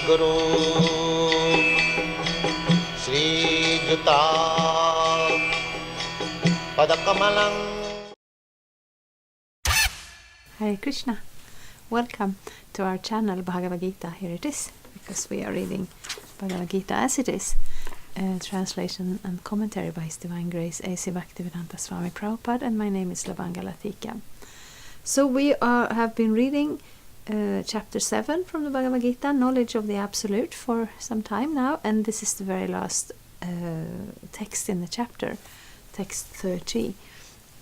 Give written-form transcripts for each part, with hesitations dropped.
Guru Sri Juta Padakamalang. Hare Krishna. Welcome to our channel Bhagavad-gita. Here it is, because we are reading Bhagavad-gita as it is. Translation and commentary by His Divine Grace A.C. Bhaktivedanta Swami Prabhupada, and my name is Lavanga Latika. So we have been reading chapter 7 from the Bhagavad-gita, Knowledge of the Absolute, for some time now, and this is the very last text in the chapter, text 30.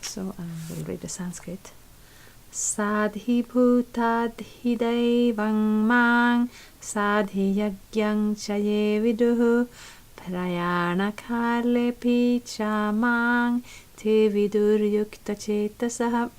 So I will read the Sanskrit. Sadhi bhutadhi devang mang sadhi yagyang chaye viduhu prayana kale picha mang te vidur yukta chetasaha.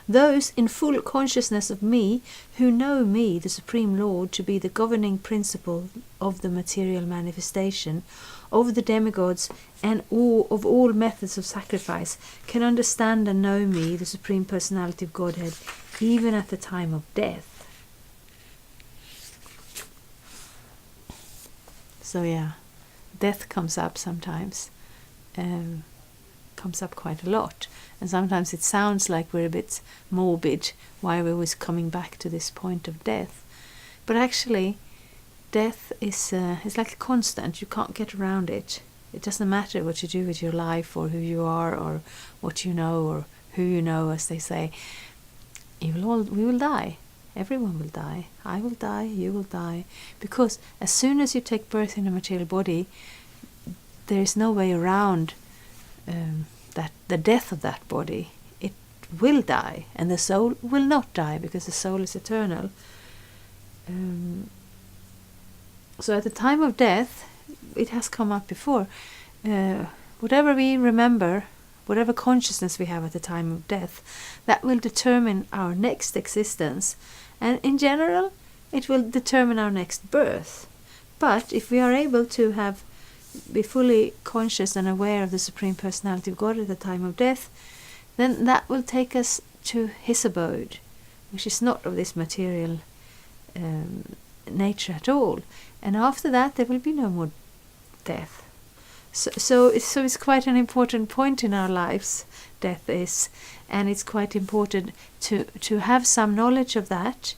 Those in full consciousness of me, who know me, the Supreme Lord, to be the governing principle of the material manifestation, of the demigods, and of all methods of sacrifice, can understand and know me, the Supreme Personality of Godhead, even at the time of death. So yeah, death comes up sometimes, comes up quite a lot, and sometimes it sounds like we're a bit morbid, why we're always coming back to this point of death. But actually, death is like a constant. You can't get around it. It doesn't matter what you do with your life, or who you are, or what you know, or who you know, as they say. We will die. Everyone will die. I will die. You will die. Because as soon as you take birth in a material body, there is no way around that the death of that body. It will die, and the soul will not die, because the soul is eternal. So at the time of death, it has come up before, whatever we remember, whatever consciousness we have at the time of death, that will determine our next existence, and in general it will determine our next birth. But if we are able to be fully conscious and aware of the Supreme Personality of God at the time of death, then that will take us to His abode, which is not of this material nature at all. And after that there will be no more death. So it's quite an important point in our lives, death is, and it's quite important to have some knowledge of that,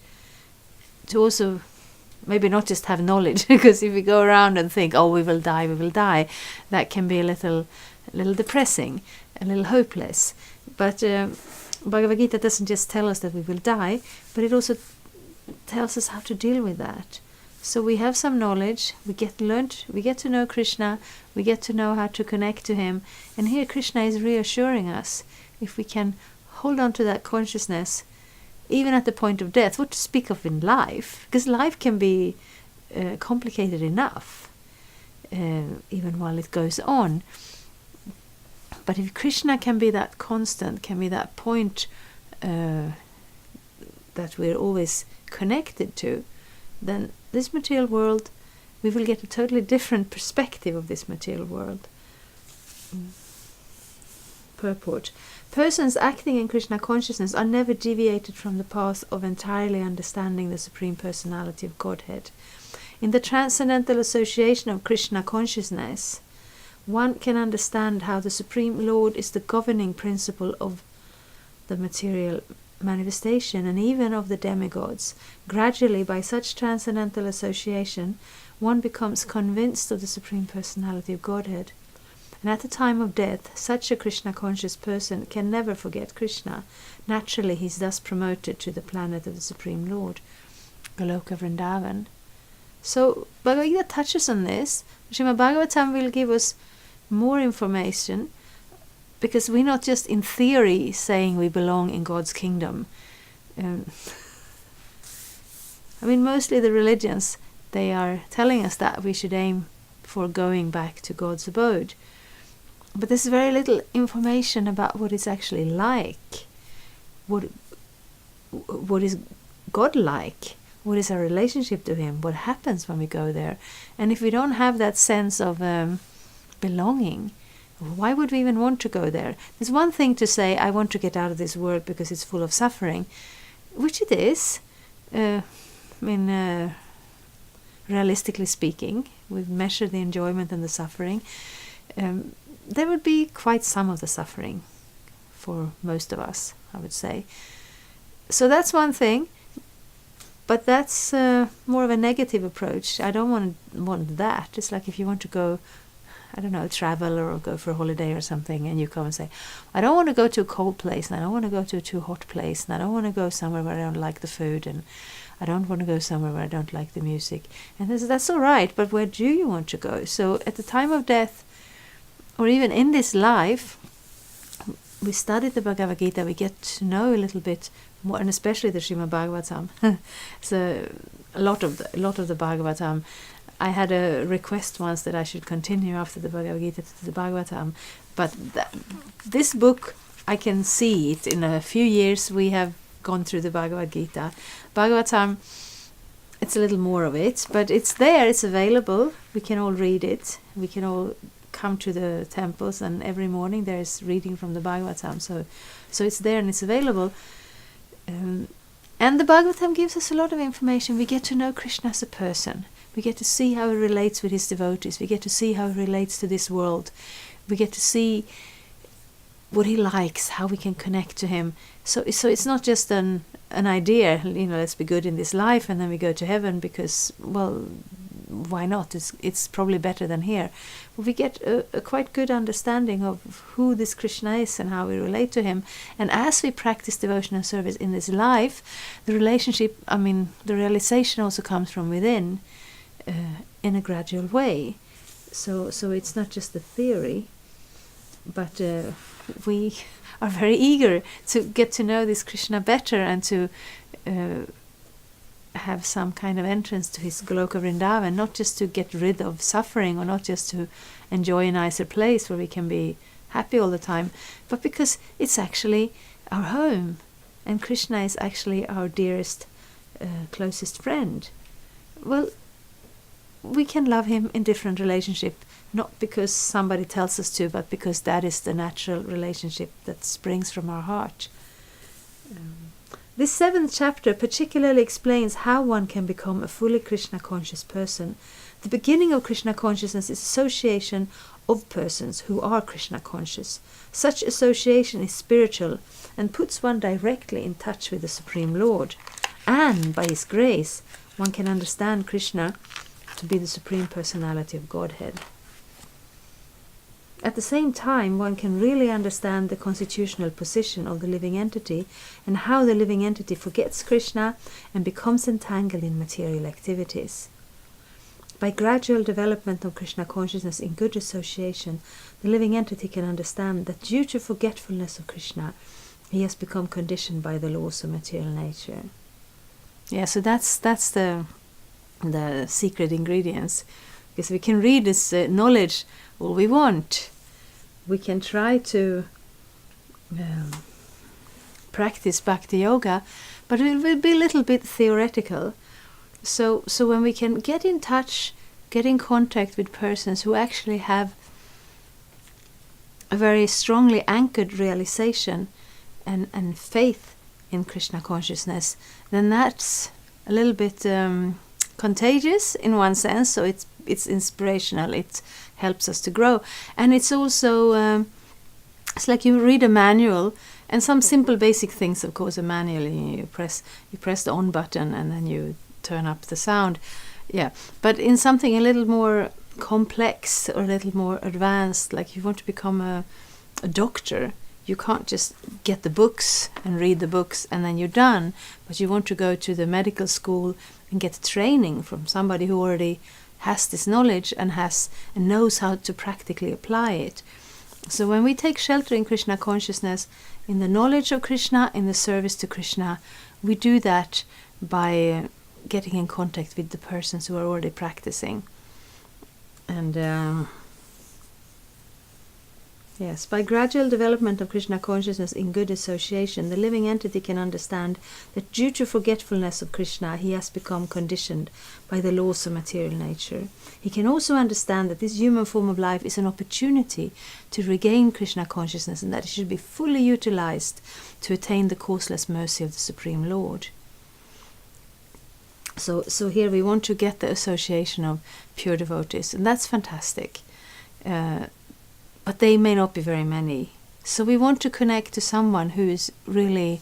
to also maybe not just have knowledge, because if we go around and think, oh, we will die, that can be a little depressing, a little hopeless. But Bhagavad-gita doesn't just tell us that we will die, but it also tells us how to deal with that. So we have some knowledge, we get to know Krishna, we get to know how to connect to Him, and here Krishna is reassuring us, if we can hold on to that consciousness, even at the point of death, what to speak of in life, because life can be complicated enough, even while it goes on. But if Krishna can be that constant, can be that point that we're always connected to, then this material world, we will get a totally different perspective of this material world. Purport. Persons acting in Krishna consciousness are never deviated from the path of entirely understanding the Supreme Personality of Godhead. In the transcendental association of Krishna consciousness, one can understand how the Supreme Lord is the governing principle of the material manifestation, and even of the demigods. Gradually, by such transcendental association, one becomes convinced of the Supreme Personality of Godhead. And at the time of death, such a Krishna-conscious person can never forget Krishna. Naturally, he is thus promoted to the planet of the Supreme Lord, Goloka Vrindavan. So, Bhagavad-gita touches on this. Srimad Bhagavatam will give us more information, because we're not just in theory saying we belong in God's kingdom. Mostly the religions, they are telling us that we should aim for going back to God's abode. But there's very little information about what it's actually like. What is God like? What is our relationship to Him? What happens when we go there? And if we don't have that sense of belonging, why would we even want to go there? There's one thing to say, I want to get out of this world because it's full of suffering, which it is. realistically speaking, we measure the enjoyment and the suffering, there would be quite some of the suffering for most of us, I would say. So that's one thing, but that's more of a negative approach. I don't want that. It's like if you want to go, I don't know, travel or go for a holiday or something, and you come and say, I don't want to go to a cold place, and I don't want to go to a too hot place, and I don't want to go somewhere where I don't like the food, and I don't want to go somewhere where I don't like the music. And that's all right, but where do you want to go? So at the time of death, or even in this life, we study the Bhagavad-gita, we get to know a little bit more, and especially the Srimad Bhagavatam. So a lot of the Bhagavatam. I had a request once that I should continue after the Bhagavad-gita to the Bhagavatam, but this book, I can see it in a few years. We have gone through the Bhagavad-gita. Bhagavatam, it's a little more of it, but it's there, it's available. We can all read it. We can all come to the temples, and every morning there is reading from the Bhagavatam. So it's there and it's available. And the Bhagavatam gives us a lot of information. We get to know Krishna as a person. We get to see how he relates with his devotees. We get to see how he relates to this world. We get to see what he likes, how we can connect to him. So it's not just an idea, let's be good in this life and then we go to heaven because, well, why not? It's probably better than here. But we get a quite good understanding of who this Krishna is and how we relate to him. And as we practice devotion and service in this life, the realization also comes from within in a gradual way. So it's not just a theory, but we are very eager to get to know this Krishna better and to have some kind of entrance to his Goloka Vrindavan, not just to get rid of suffering or not just to enjoy a nicer place where we can be happy all the time, but because it's actually our home and Krishna is actually our dearest, closest friend. Well, we can love him in different relationship, not because somebody tells us to, but because that is the natural relationship that springs from our heart. This 7th chapter particularly explains how one can become a fully Krishna conscious person. The beginning of Krishna consciousness is association of persons who are Krishna conscious. Such association is spiritual and puts one directly in touch with the Supreme Lord. And by his grace, one can understand Krishna to be the Supreme Personality of Godhead. At the same time, one can really understand the constitutional position of the living entity and how the living entity forgets Krishna and becomes entangled in material activities. By gradual development of Krishna consciousness in good association, the living entity can understand that due to forgetfulness of Krishna, he has become conditioned by the laws of material nature. Yeah, so that's the secret ingredients. Because we can read this knowledge all we want. We can try to practice bhakti yoga, but it will be a little bit theoretical. So when we can get in touch, get in contact with persons who actually have a very strongly anchored realization and faith in Krishna consciousness, then that's a little bit contagious in one sense. So it's inspirational. It helps us to grow, and it's also it's like you read a manual and some simple basic things. Of course, a manual, you press the on button and then you turn up the sound. Yeah, but in something a little more complex or a little more advanced, like you want to become a doctor, you can't just get the books and read the books and then you're done, but you want to go to the medical school and get training from somebody who already has this knowledge and knows how to practically apply it. So when we take shelter in Krishna consciousness, in the knowledge of Krishna, in the service to Krishna, we do that by getting in contact with the persons who are already practicing. And yes, by gradual development of Krishna consciousness in good association, the living entity can understand that due to forgetfulness of Krishna, he has become conditioned by the laws of material nature. He can also understand that this human form of life is an opportunity to regain Krishna consciousness and that it should be fully utilized to attain the causeless mercy of the Supreme Lord. So here we want to get the association of pure devotees, and that's fantastic. But they may not be very many. So we want to connect to someone who is really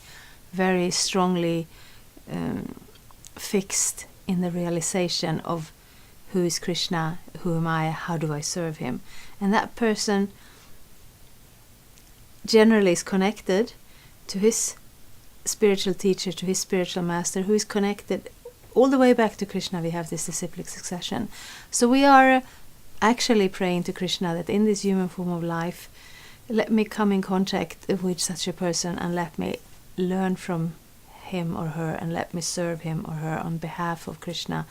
very strongly fixed in the realization of who is Krishna, who am I, how do I serve him. And that person generally is connected to his spiritual teacher, to his spiritual master, who is connected all the way back to Krishna. We have this disciplic succession. So we are actually praying to Krishna that in this human form of life, let me come in contact with such a person and let me learn from him or her and let me serve him or her on behalf of Krishna.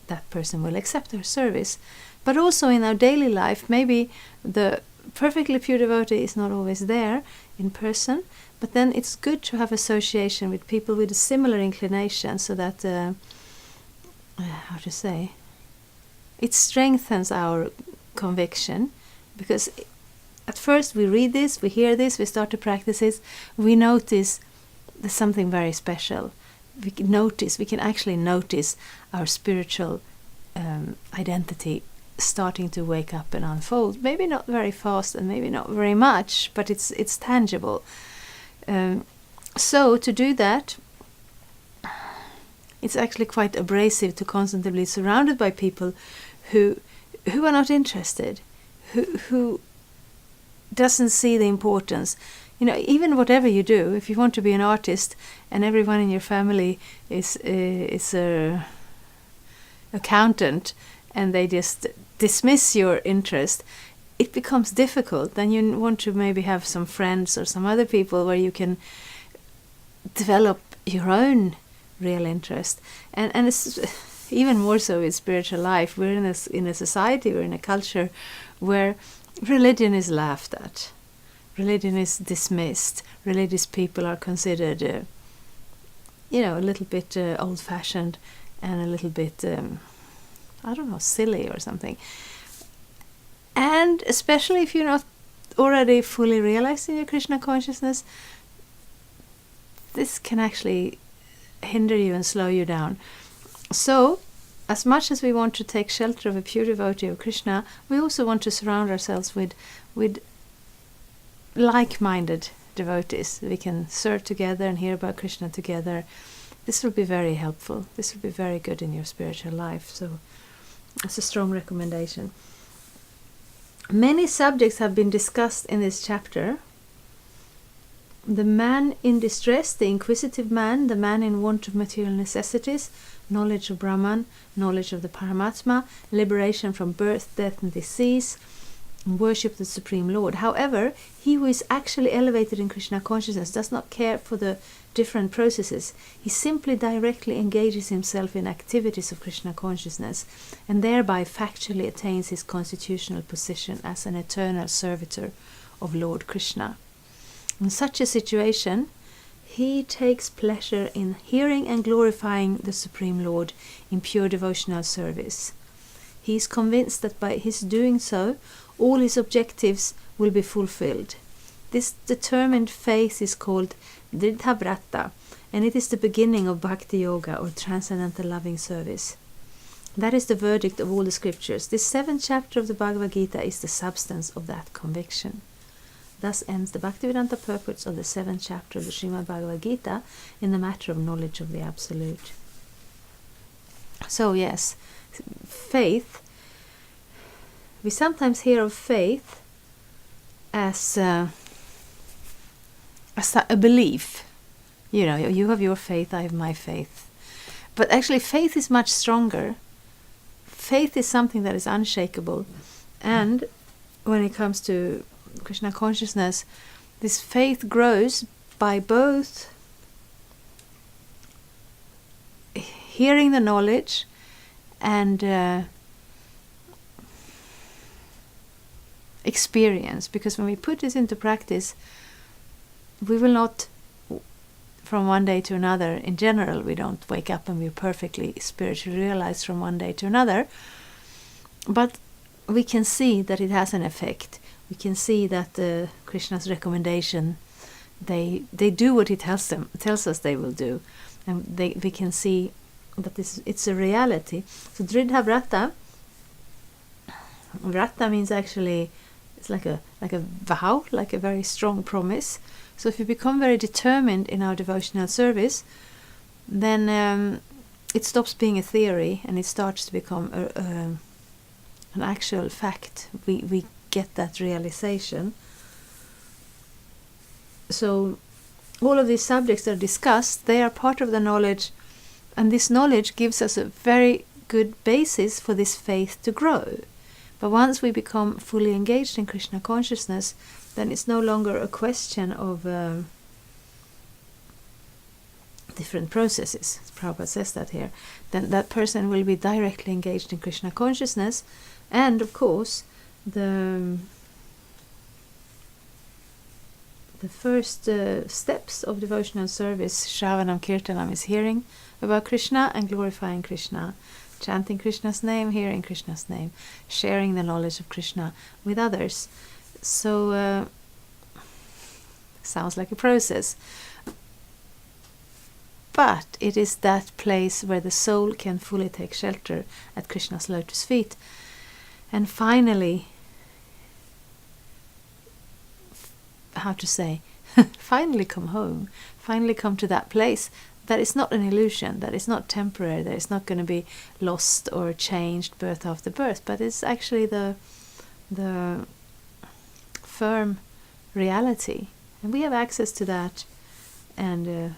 That person will accept our service. But also in our daily life, maybe the perfectly pure devotee is not always there in person, but then it's good to have association with people with a similar inclination, so that it strengthens our conviction. Because at first we read this, we hear this, we start to practice this, we notice there's something very special. We can actually notice our spiritual identity starting to wake up and unfold. Maybe not very fast and maybe not very much, but it's tangible. So to do that, it's actually quite abrasive to constantly be surrounded by people who are not interested, who doesn't see the importance. You know, even whatever you do, if you want to be an artist and everyone in your family is a accountant and they just dismiss your interest, it becomes difficult. Then you want to maybe have some friends or some other people where you can develop your own real interest. And it's even more so with spiritual life. We're in a society, we're in a culture where religion is laughed at. Religion is dismissed. Religious people are considered, a little bit old-fashioned and a little bit, silly or something. And especially if you're not already fully realized in your Krishna consciousness, this can actually hinder you and slow you down. So, as much as we want to take shelter of a pure devotee of Krishna, we also want to surround ourselves with like-minded devotees. We can serve together and hear about Krishna together. This will be very helpful. This will be very good in your spiritual life. So it's a strong recommendation. Many subjects have been discussed in this chapter. The man in distress, the inquisitive man, the man in want of material necessities, knowledge of Brahman, knowledge of the Paramatma, liberation from birth, death and disease, and worship the Supreme Lord. However, he who is actually elevated in Krishna consciousness does not care for the different processes. He simply directly engages himself in activities of Krishna consciousness and thereby factually attains his constitutional position as an eternal servitor of Lord Krishna. In such a situation, he takes pleasure in hearing and glorifying the Supreme Lord in pure devotional service. He is convinced that by his doing so, all his objectives will be fulfilled. This determined faith is called Dridha Vrata, and it is the beginning of Bhakti Yoga, or transcendental loving service. That is the verdict of all the scriptures. This 7th chapter of the Bhagavad-gita is the substance of that conviction. Thus ends the Bhaktivedanta purports of the 7th chapter of the Srimad Bhagavad-gita in the matter of knowledge of the Absolute. So yes, faith. We sometimes hear of faith as a belief. You know, you have your faith, I have my faith. But actually faith is much stronger. Faith is something that is unshakable. And when it comes to Krishna consciousness, this faith grows by both hearing the knowledge and experience. Because when we put this into practice, we will not, from one day to another, in general, we don't wake up and we're perfectly spiritually realized from one day to another. But we can see that it has an effect. We can see that Krishna's recommendation, they do what he tells us they will do. And we can see that it's a reality. So Dridha Vrata means actually, it's like a vow, like a very strong promise. So if you become very determined in our devotional service, then it stops being a theory and it starts to become an actual fact. We get that realization. So all of these subjects that are discussed, they are part of the knowledge, and this knowledge gives us a very good basis for this faith to grow. But once we become fully engaged in Krishna consciousness, then it's no longer a question of different processes. Prabhupada says that here. Then that person will be directly engaged in Krishna consciousness, and of course the first steps of devotional service, Shravanam Kirtanam, is hearing about Krishna and glorifying Krishna, chanting Krishna's name, hearing Krishna's name, sharing the knowledge of Krishna with others. So sounds like a process. But it is that place where the soul can fully take shelter at Krishna's lotus feet. And finally, finally come home, finally come to that place that is not an illusion, that is not temporary, that is not going to be lost or changed birth after birth, but it's actually the firm reality. And we have access to that, and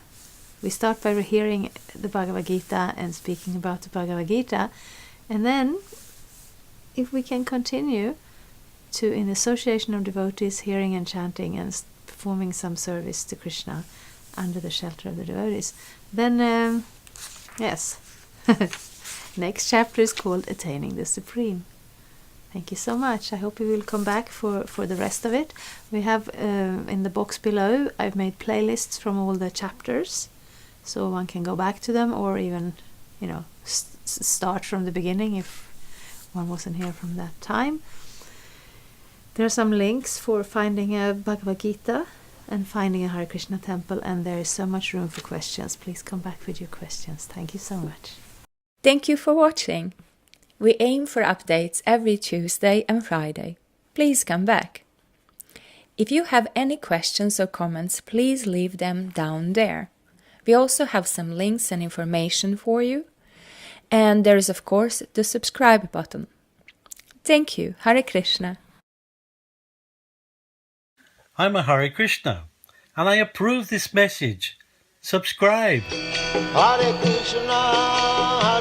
we start by hearing the Bhagavad-gita and speaking about the Bhagavad-gita, and then if we can continue to, in association of devotees, hearing and chanting and performing some service to Krishna under the shelter of the devotees, then yes, next chapter is called Attaining the Supreme. Thank you so much. I hope you will come back for the rest of it. We have in the box below, I've made playlists from all the chapters, so one can go back to them, or even, start from the beginning if one wasn't here from that time. There are some links for finding a Bhagavad-gita and finding a Hare Krishna temple, and there is so much room for questions. Please come back with your questions. Thank you so much. Thank you for watching. We aim for updates every Tuesday and Friday. Please come back. If you have any questions or comments, please leave them down there. We also have some links and information for you. And there is, of course, the subscribe button. Thank you. Hare Krishna. I'm a Hare Krishna, and I approve this message. Subscribe. Hare Krishna,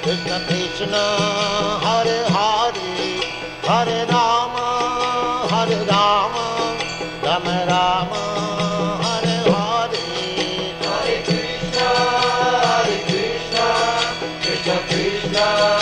Krishna Krishna, Hare Hare, Hare Rama, Rama Rama, Hare Hare. Hare Krishna, Krishna Krishna.